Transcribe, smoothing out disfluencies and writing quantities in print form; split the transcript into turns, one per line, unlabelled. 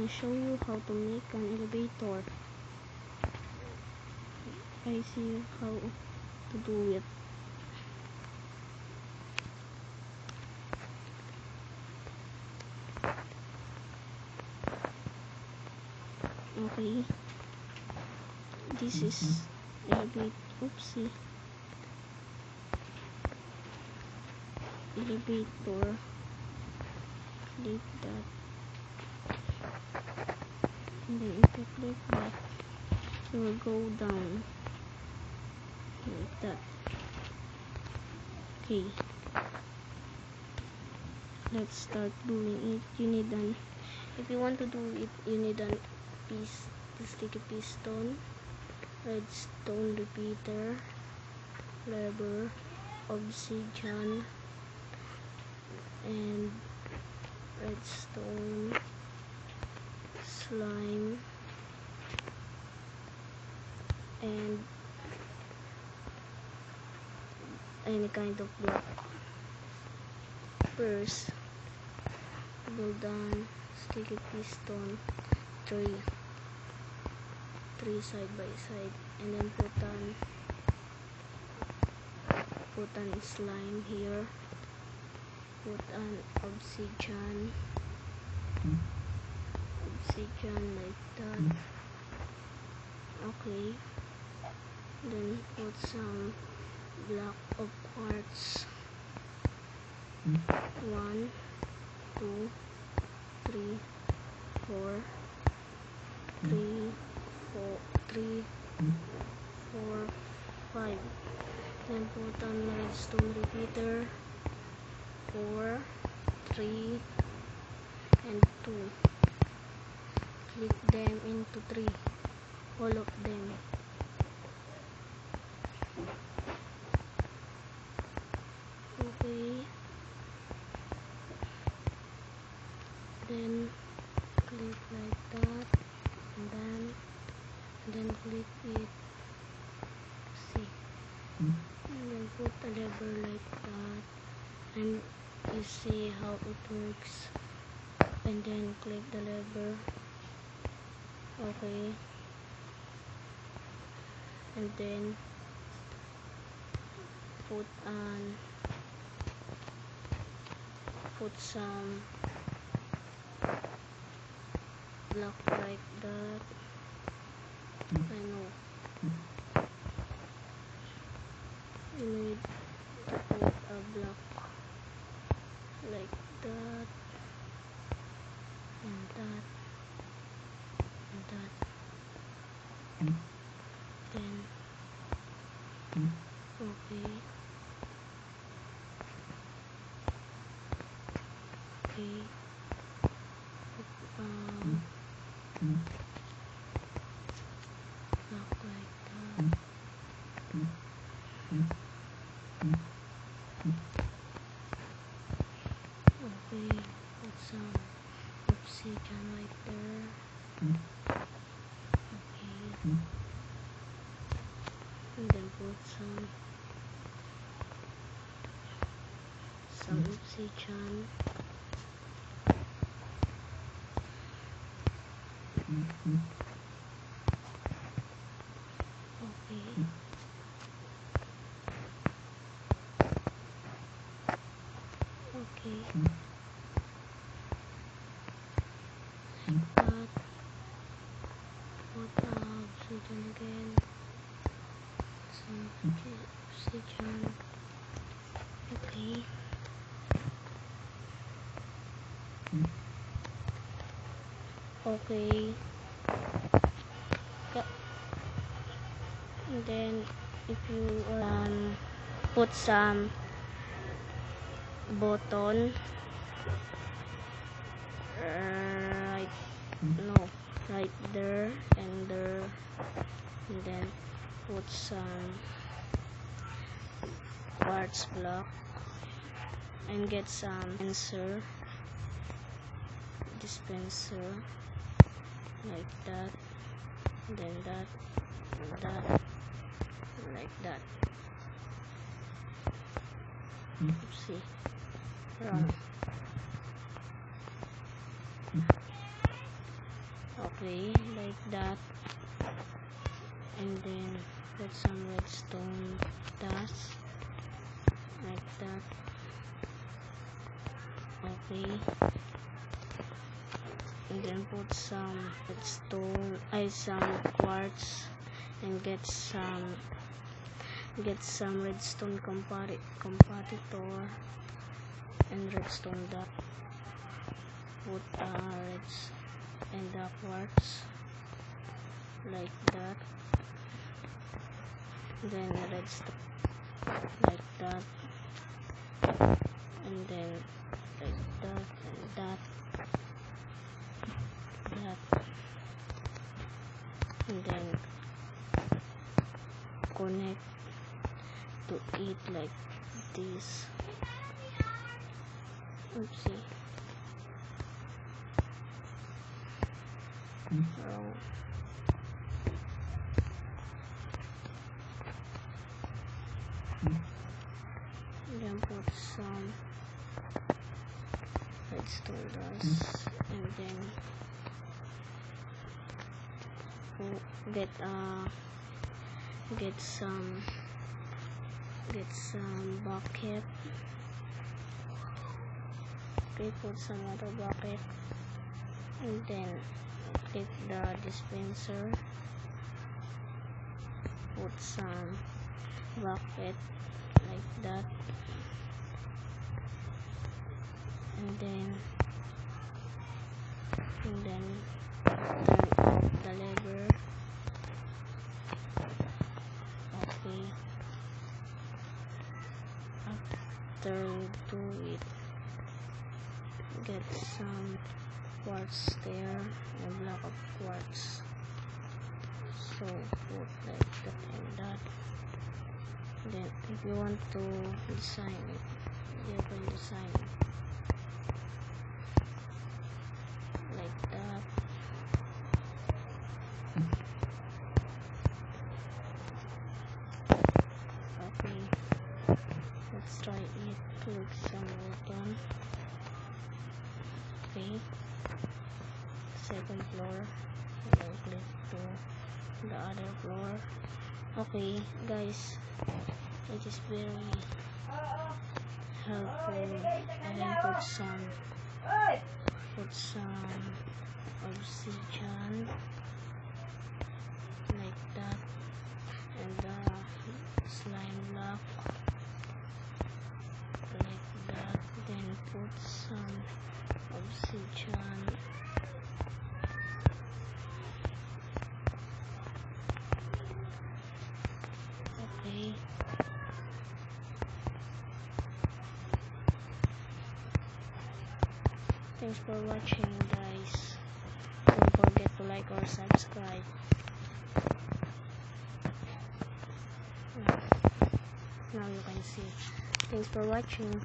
gonna show you how to make an elevator. I see how to do it. Okay, this is elevator. Oopsie. Elevator. Click that, and then if you click that, it will go down like that. Okay, let's start doing it. You need an, if you want to do it, you need a sticky piston, redstone repeater, lever, obsidian, and redstone, slime, and any kind of block. First, build on sticky piston, three side by side, and then put on slime here, put on obsidian like that. Okay, then put some block of quartz, 1 2 3 4 5. Then put on redstone repeater, 4 3 and 2. Click them into 3, all of them. Okay, then click like that, and then click it, see, and then put a lever like that, and you see how it works, and then click the lever. Okay, and then put some block like that. I know you need to put a block like that, and that, and that, then okay, block like that. Okay, put some obsidian right there. Okay, and then put some obsidian. Okay, okay, but put obsidian again, some obsidian. Okay, okay, and then if you put some button right there and there, and then put some quartz block and get some dispenser like that, then that, and that, like that. Oopsie, wrong. Okay, like that. And then put some redstone dust like that. Okay, and then put some redstone, some quartz, and get some redstone competitor and redstone dust. Put reds and the quartz like that. Then redstone like that, and then like that and that, and then connect to it like this. Oopsie. Wrong. Then put some redstone dust, and then get some bucket. Okay, put some other bucket, and then click the dispenser. Put some bucket like that, and then turn off the lever. Okay, after you do it, get some quartz there, a block of quartz. So put like that and that. Then if you want to design it, you can design it like that. Okay, let's try it. Click some button. Okay, second floor, and then click to the other floor. Okay guys, it is very helpful. And then put some obsidian like that, and the slime block like that. Then put some obsidian okay. Thanks for watching guys. Don't forget to like or subscribe. Now you can see. Thanks for watching.